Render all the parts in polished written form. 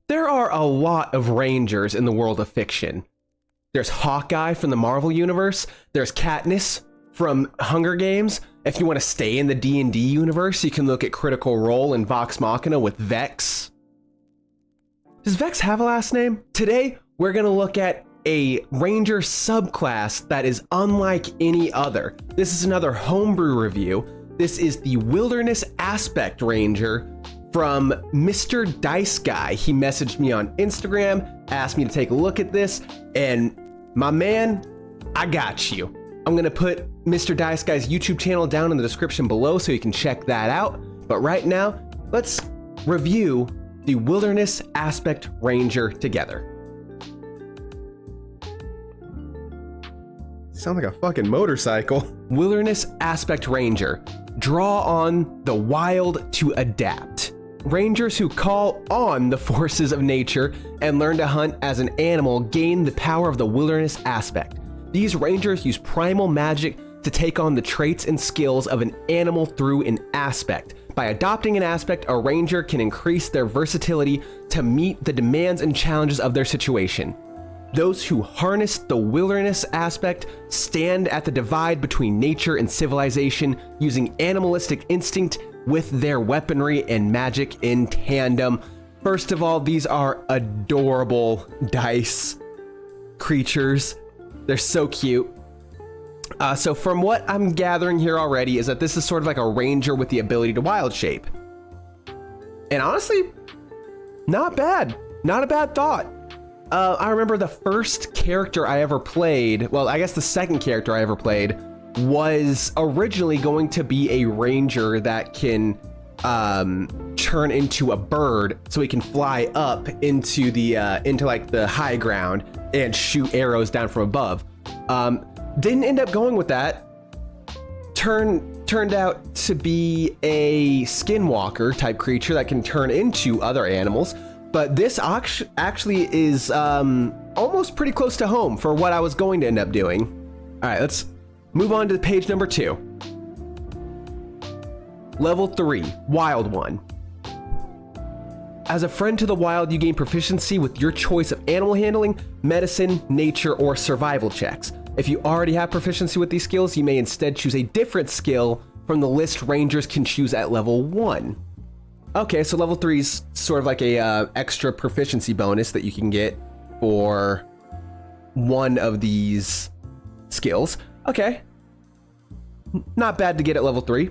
There are a lot of Rangers in the world of fiction. There's Hawkeye from the Marvel Universe. There's Katniss from Hunger Games. If you want to stay in the D&D universe, you can look at Critical Role and Vox Machina with Vex. Does Vex have a last name? Today, we're going to look at a Ranger subclass that is unlike any other. This is another homebrew review. This is the Wilderness Aspect Ranger from Mr. Dice Guy. He messaged me on Instagram, asked me to take a look at this, and my man, I got you. I'm gonna put Mr. Dice Guy's YouTube channel down in the description below so you can check that out. But right now, let's review the Wilderness Aspect Ranger together. Sound like a fucking motorcycle. Wilderness Aspect Ranger. Draw on the wild to adapt. Rangers who call on the forces of nature and learn to hunt as an animal gain the power of the wilderness aspect. These rangers use primal magic to take on the traits and skills of an animal through an aspect. By adopting an aspect, a ranger can increase their versatility to meet the demands and challenges of their situation. Those who harness the wilderness aspect stand at the divide between nature and civilization, using animalistic instinct with their weaponry and magic in tandem. First of all, these are adorable dice creatures. They're so cute. So from what I'm gathering here already is that this is sort of like a ranger with the ability to wild shape. And honestly, not bad. Not a bad thought. I remember the first character I ever played, well, I guess the second character I ever played, was originally going to be a ranger that can turn into a bird so he can fly up into the into like the high ground and shoot arrows down from above. Didn't end up going with that. Turned out to be a skinwalker type creature that can turn into other animals. But this actually is almost pretty close to home for what I was going to end up doing. All right, let's move on to page number 2. Level 3, Wild One. As a friend to the wild, you gain proficiency with your choice of animal handling, medicine, nature, or survival checks. If you already have proficiency with these skills, you may instead choose a different skill from the list rangers can choose at level 1. Okay, so level 3 is sort of like a extra proficiency bonus that you can get for one of these skills. Okay, not bad to get at level 3.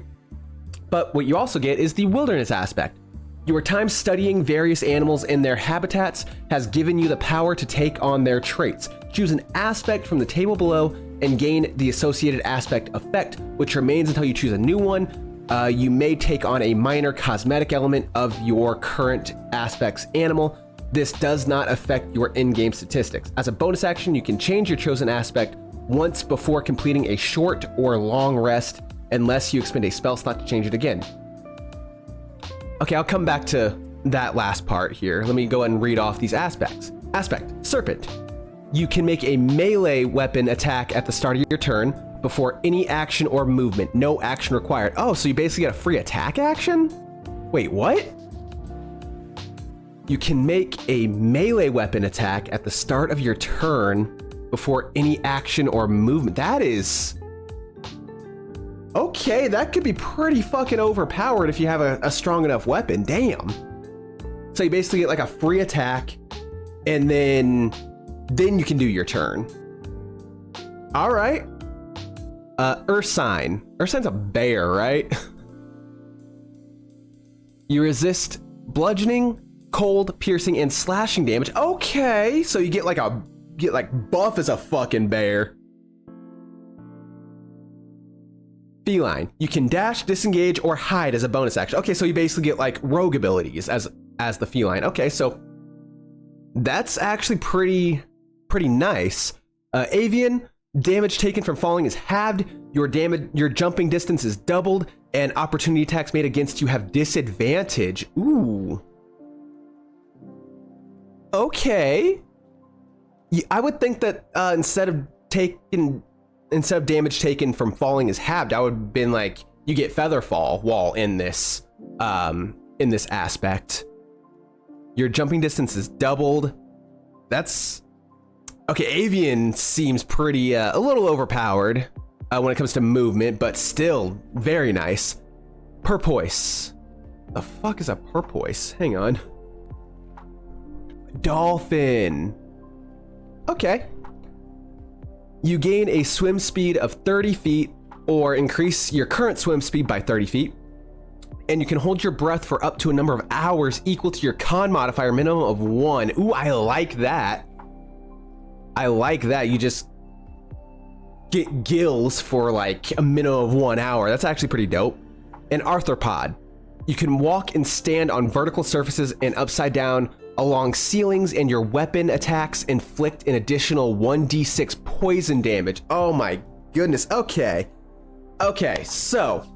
But what you also get is the wilderness aspect. Your time studying various animals in their habitats has given you the power to take on their traits. Choose an aspect from the table below and gain the associated aspect effect, which remains until you choose a new one. You may take on a minor cosmetic element of your current aspect's animal. This does not affect your in-game statistics. As a bonus action, you can change your chosen aspect once before completing a short or long rest, unless you expend a spell slot to change it again. Okay, I'll come back to that last part here. Let me go ahead and read off these aspects. Aspect, Serpent. You can make a melee weapon attack at the start of your turn before any action or movement. No action required. Oh, so you basically get a free attack action? Wait, what? You can make a melee weapon attack at the start of your turn before any action or movement. That is... okay, that could be pretty fucking overpowered if you have a strong enough weapon. Damn. So you basically get like a free attack, and then you can do your turn. All right. Ursine. Ursine's a bear, right? You resist bludgeoning, cold, piercing, and slashing damage. Okay, so you get like buff as a fucking bear. Feline. You can dash, disengage, or hide as a bonus action. Okay, so you basically get like rogue abilities as the feline. Okay, so that's actually pretty nice. Avian. Damage taken from falling is halved. Your jumping distance is doubled, and opportunity attacks made against you have disadvantage. Ooh. Okay. I would think that instead of damage taken from falling is halved, I would have been like, you get feather fall while in this aspect. Your jumping distance is doubled. That's okay. Avian seems pretty a little overpowered when it comes to movement, but still very nice. Porpoise. The fuck is a porpoise? Hang on. Dolphin. Okay. You gain a swim speed of 30 feet or increase your current swim speed by 30 feet. And you can hold your breath for up to a number of hours equal to your con modifier minimum of 1. Ooh, I like that. I like that. You just get gills for like a minimum of 1 hour. That's actually pretty dope. An arthropod. You can walk and stand on vertical surfaces and upside down along ceilings, and your weapon attacks inflict an additional 1d6 poison damage. Oh my goodness. Okay. Okay, so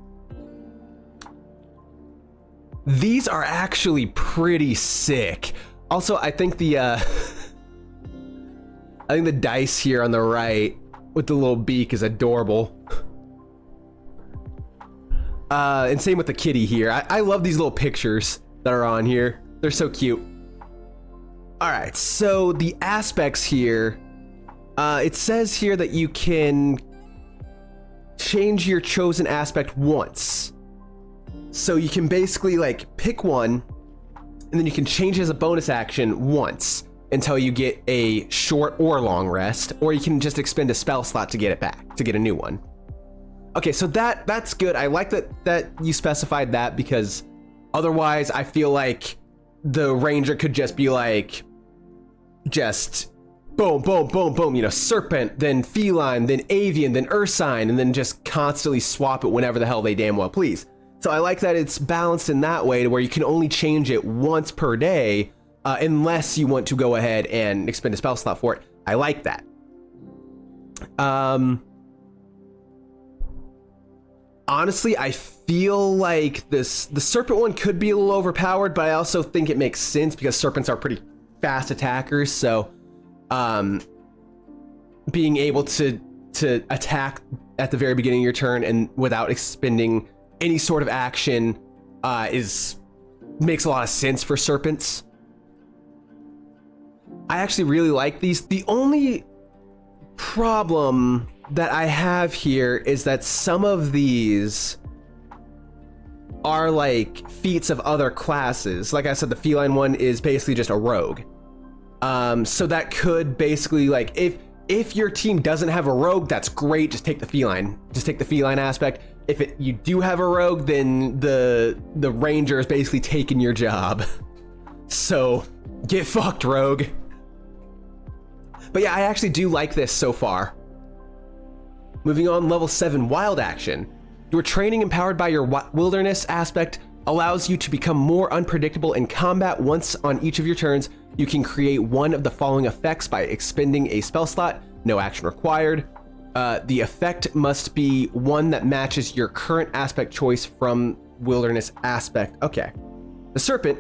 these are actually pretty sick. Also, I think the dice here on the right with the little beak is adorable. And same with the kitty here. I love these little pictures that are on here. They're so cute. All right, so the aspects here, it says here that you can change your chosen aspect once. So you can basically like pick one, and then you can change it as a bonus action once until you get a short or long rest, or you can just expend a spell slot to get it back, to get a new one. Okay, so that's good. I like that you specified that, because otherwise I feel like the ranger could just be like, just boom, boom, boom, boom, you know, serpent, then feline, then avian, then ursine, and then just constantly swap it whenever the hell they damn well please. So I like that it's balanced in that way to where you can only change it once per day, unless you want to go ahead and expend a spell slot for it. I like that. Honestly, I feel like the serpent one could be a little overpowered, but I also think it makes sense because serpents are pretty fast attackers. So, being able to attack at the very beginning of your turn and without expending any sort of action makes a lot of sense for serpents. I actually really like these. The only problem that I have here is that some of these are like feats of other classes. Like I said, the feline one is basically just a rogue. So that could basically, like, if your team doesn't have a rogue, that's great. Just take the feline. Just take the feline aspect. If you do have a rogue, then the ranger is basically taking your job. So get fucked, rogue. But yeah, I actually do like this so far. Moving on, level 7, wild action. Your training empowered by your wilderness aspect allows you to become more unpredictable in combat. Once on each of your turns, you can create one of the following effects by expending a spell slot. No action required. The effect must be one that matches your current aspect choice from wilderness aspect. Okay. The serpent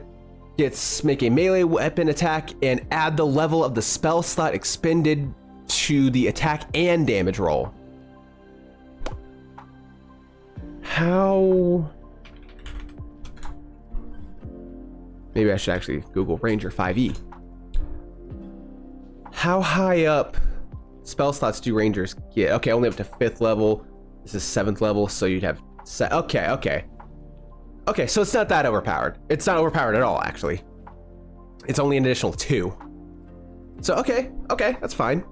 gets make a melee weapon attack and add the level of the spell slot expended to the attack and damage roll. How? Maybe I should actually Google Ranger 5e. How high up spell slots do rangers get? Okay, only up to 5th level. This is 7th level, so you'd have okay, so it's not that overpowered. It's not overpowered at all, actually. It's only an additional 2. So okay, that's fine.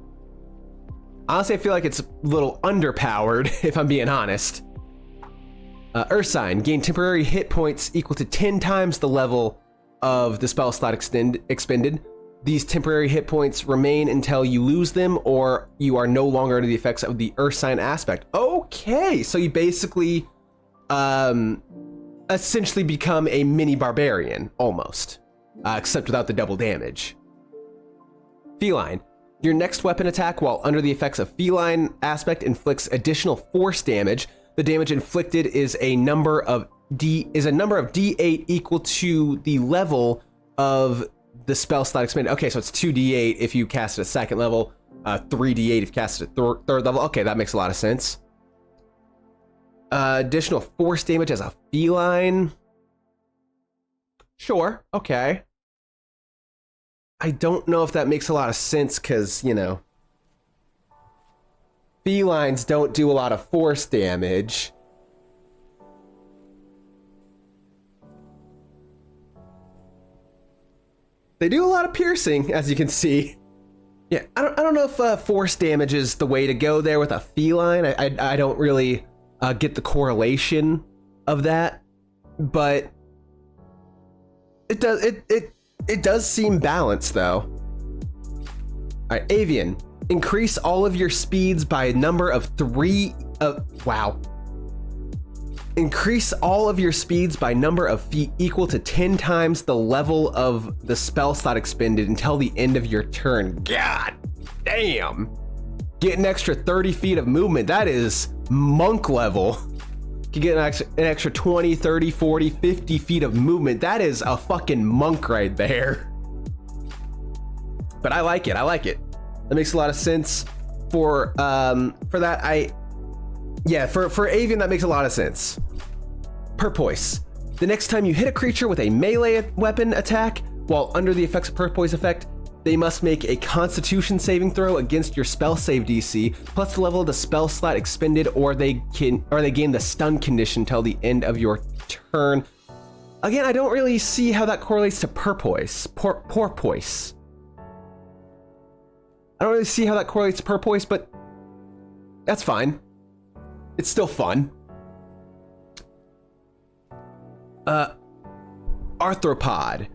Honestly, I feel like it's a little underpowered, if I'm being honest. Ursine, gain temporary hit points equal to 10 times the level of the spell slot expended. These temporary hit points remain until you lose them or you are no longer under the effects of the Ursine aspect. Okay, so you basically essentially become a mini barbarian, almost, except without the double damage. Feline. Your next weapon attack while under the effects of feline aspect inflicts additional force damage. The damage inflicted is a number of D8 equal to the level of the spell slot expended. Okay, so it's 2d8 if you cast it at 2nd level, 3d8 if you cast it at 3rd level. Okay, that makes a lot of sense. Additional force damage as a feline. Sure, okay. I don't know if that makes a lot of sense because, you know, felines don't do a lot of force damage. They do a lot of piercing, as you can see. Yeah, I don't know if force damage is the way to go there with a feline. I don't really get the correlation of that, but it does seem balanced though. All right, avian, increase all of your speeds by a number of 3. Wow. Increase all of your speeds by number of feet equal to 10 times the level of the spell slot expended until the end of your turn. God damn. Get an extra 30 feet of movement. That is monk level. You can get an extra 20, 30, 40, 50 feet of movement. That is a fucking monk right there. But I like it. I like it. That makes a lot of sense. For that, yeah, for avian, that makes a lot of sense. Purpoise. The next time you hit a creature with a melee weapon attack while under the effects of Purpoise effect, they must make a Constitution saving throw against your spell save DC plus the level of the spell slot expended, or they gain the stun condition till the end of your turn. Again, I don't really see how that correlates to Purpoise. Porpoise. I don't really see how that correlates to Purpoise, but that's fine. It's still fun. Arthropod.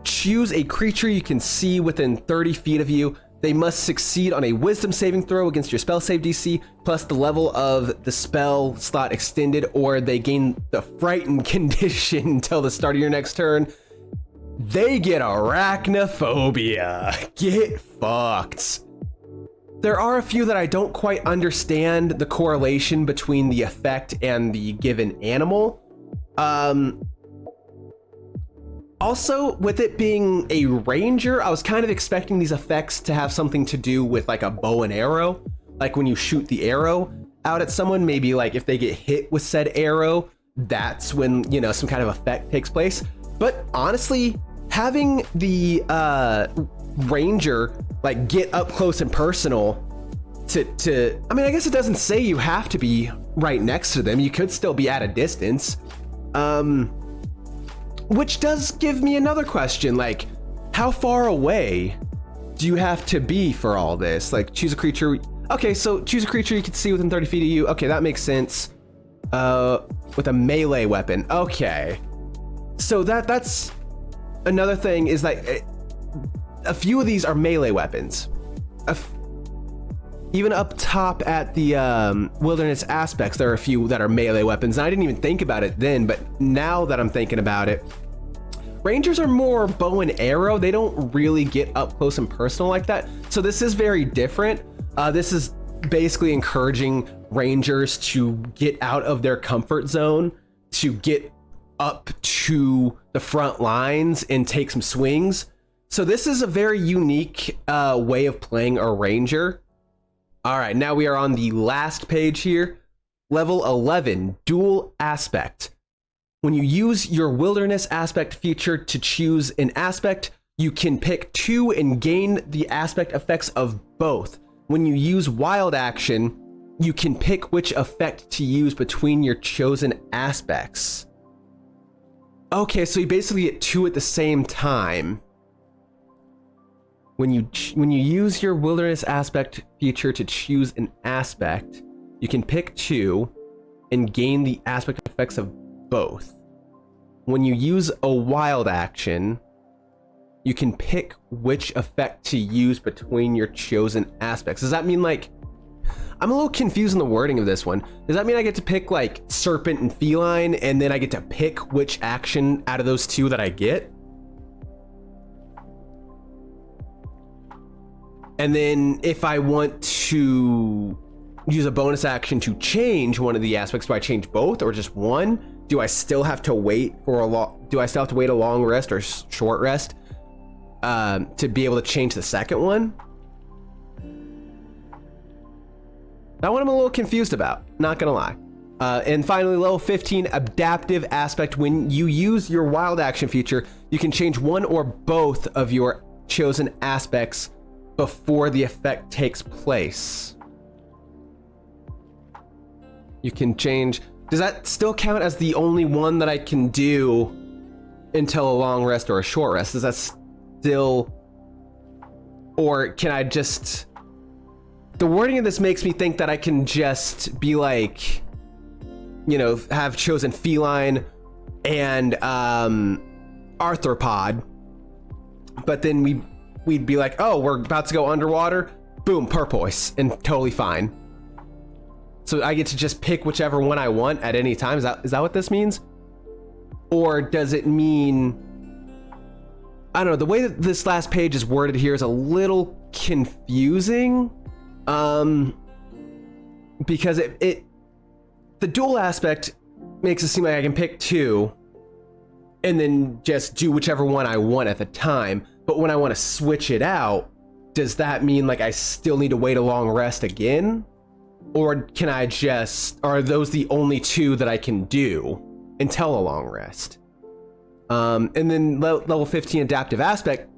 Choose a creature you can see within 30 feet of you. They must succeed on a wisdom saving throw against your spell save DC, plus the level of the spell slot extended, or they gain the frightened condition until the start of your next turn. They get arachnophobia. Get fucked. There are a few that I don't quite understand the correlation between the effect and the given animal. Also, with it being a ranger, I was kind of expecting these effects to have something to do with like a bow and arrow. Like when you shoot the arrow out at someone, maybe like if they get hit with said arrow, that's when, you know, some kind of effect takes place. But honestly, having the ranger like get up close and personal to I mean, I guess it doesn't say you have to be right next to them. You could still be at a distance. Which does give me another question, like, how far away do you have to be for all this? Like, choose a creature. Okay, so choose a creature you can see within 30 feet of you. Okay, that makes sense. With a melee weapon. Okay. So that's another thing, is like a few of these are melee weapons. Even up top at the wilderness aspects, there are a few that are melee weapons. And I didn't even think about it then, but now that I'm thinking about it, rangers are more bow and arrow. They don't really get up close and personal like that. So this is very different. This is basically encouraging rangers to get out of their comfort zone, to get up to the front lines and take some swings. So this is a very unique way of playing a ranger. All right, now we are on the last page here. Level 11, Dual Aspect. When you use your Wilderness Aspect feature to choose an aspect, you can pick 2 and gain the aspect effects of both. When you use Wild Action, you can pick which effect to use between your chosen aspects. Okay, so you basically get 2 at the same time. When you use your Wilderness Aspect feature to choose an aspect, you can pick 2 and gain the aspect effects of both. When you use a Wild Action, you can pick which effect to use between your chosen aspects. Does that mean, like, I'm a little confused in the wording of this one. Does that mean I get to pick like Serpent and Feline, and then I get to pick which action out of those 2 that I get? And then if I want to use a bonus action to change one of the aspects, do I change both or just one? Do I still have to wait for a long rest or short rest to be able to change the second one? That one I'm a little confused about, not gonna lie. And finally, level 15, Adaptive Aspect. When you use your Wild Action feature, you can change one or both of your chosen aspects before the effect takes place. You can change. Does that still count as the only one that I can do until a long rest or a short rest? Does that still, or can I just, the wording of this makes me think that I can just be like, you know, have chosen feline and arthropod, but then we'd be like, oh, we're about to go underwater, boom, porpoise, and totally fine. So I get to just pick whichever one I want at any time. Is that what this means? Or does it mean, I don't know, the way that this last page is worded here is a little confusing, because the dual aspect makes it seem like I can pick two and then just do whichever one I want at the time. But when I want to switch it out, does that mean like I still need to wait a long rest again? Or can I just, are those the only two that I can do until a long rest? And then level 15 adaptive aspect,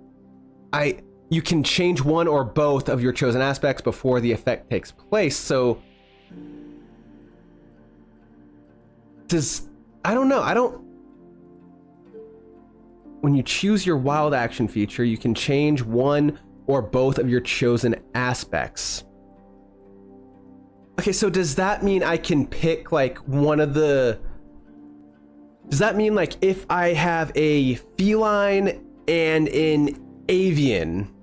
you can change one or both of your chosen aspects before the effect takes place. So I don't know. When you choose your wild action feature, you can change one or both of your chosen aspects. Okay, so does that mean I can pick like one of the, does that mean like if I have a feline and an avian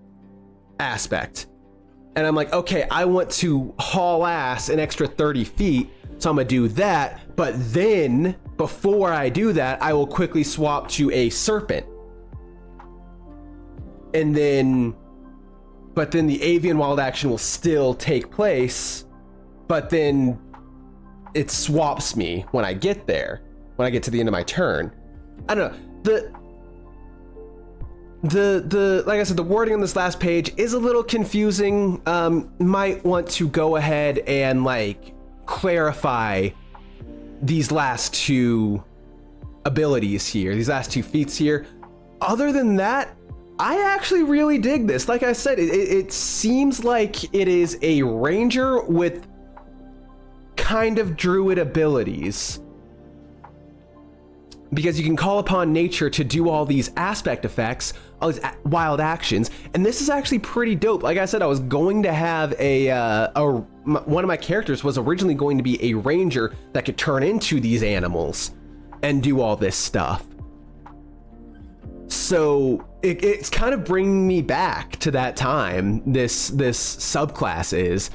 aspect and I'm like, okay, I want to haul ass an extra 30 feet, so I'm gonna do that, but then before I do that, I will quickly swap to a serpent. And then, but then the avian wild action will still take place, but then it swaps me when I get there, when I get to the end of my turn. I don't know. The like I said, the wording on this last page is a little confusing. Might want to go ahead and like clarify these last two abilities here, these last two feats here. Other than that, I actually really dig this. Like I said, it seems like it is a ranger with kind of druid abilities, because you can call upon nature to do all these aspect effects, all these wild actions, and this is actually pretty dope. Like I said, I was going to have one of my characters was originally going to be a ranger that could turn into these animals and do all this stuff. So it's kind of bringing me back to that time, this subclass is.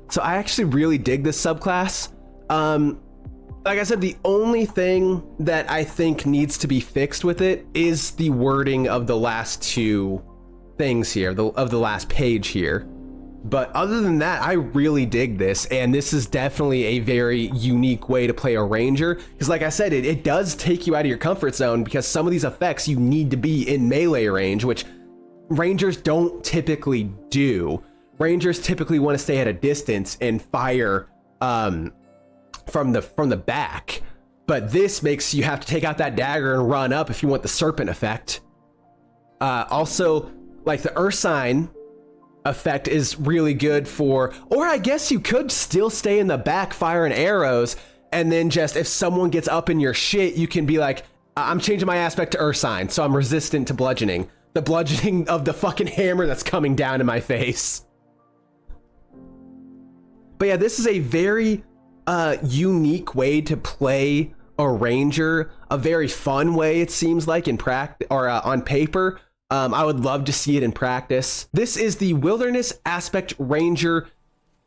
So I actually really dig this subclass. Like I said, the only thing that I think needs to be fixed with it is the wording of the last two things here, of the last page here. But other than that, I really dig this, and this is definitely a very unique way to play a ranger, because like I said, it does take you out of your comfort zone, because some of these effects you need to be in melee range, which rangers don't typically do. Rangers typically want to stay at a distance and fire from the back, but this makes you have to take out that dagger and run up if you want the serpent effect. Also, like the Ursine effect is really good for, or I guess you could still stay in the back firing arrows, and then just if someone gets up in your shit, you can be like, I'm changing my aspect to Ursine, so I'm resistant to bludgeoning. The bludgeoning of the fucking hammer that's coming down in my face. But yeah, this is a very unique way to play a ranger, a very fun way, it seems like, in practice or on paper. I would love to see it in practice. This is the Wilderness Aspect Ranger,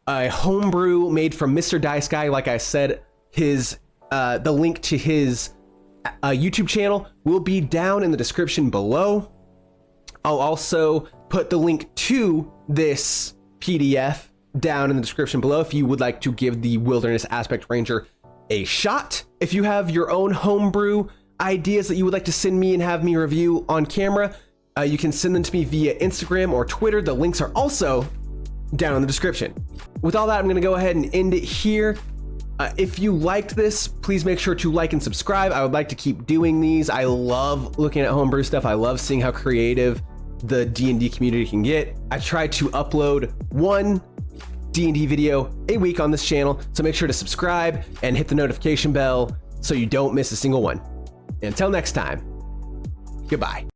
a homebrew made from Mr. Dice Guy. Like I said, the link to his YouTube channel will be down in the description below. I'll also put the link to this PDF down in the description below if you would like to give the Wilderness Aspect Ranger a shot. If you have your own homebrew ideas that you would like to send me and have me review on camera, you can send them to me via Instagram or Twitter. The links are also down in the description. With all that, I'm going to go ahead and end it here. If you liked this, please make sure to like and subscribe. I would like to keep doing these. I love looking at homebrew stuff. I love seeing how creative the D&D community can get. I try to upload one D&D video a week on this channel, so make sure to subscribe and hit the notification bell so you don't miss a single one. And until next time, goodbye.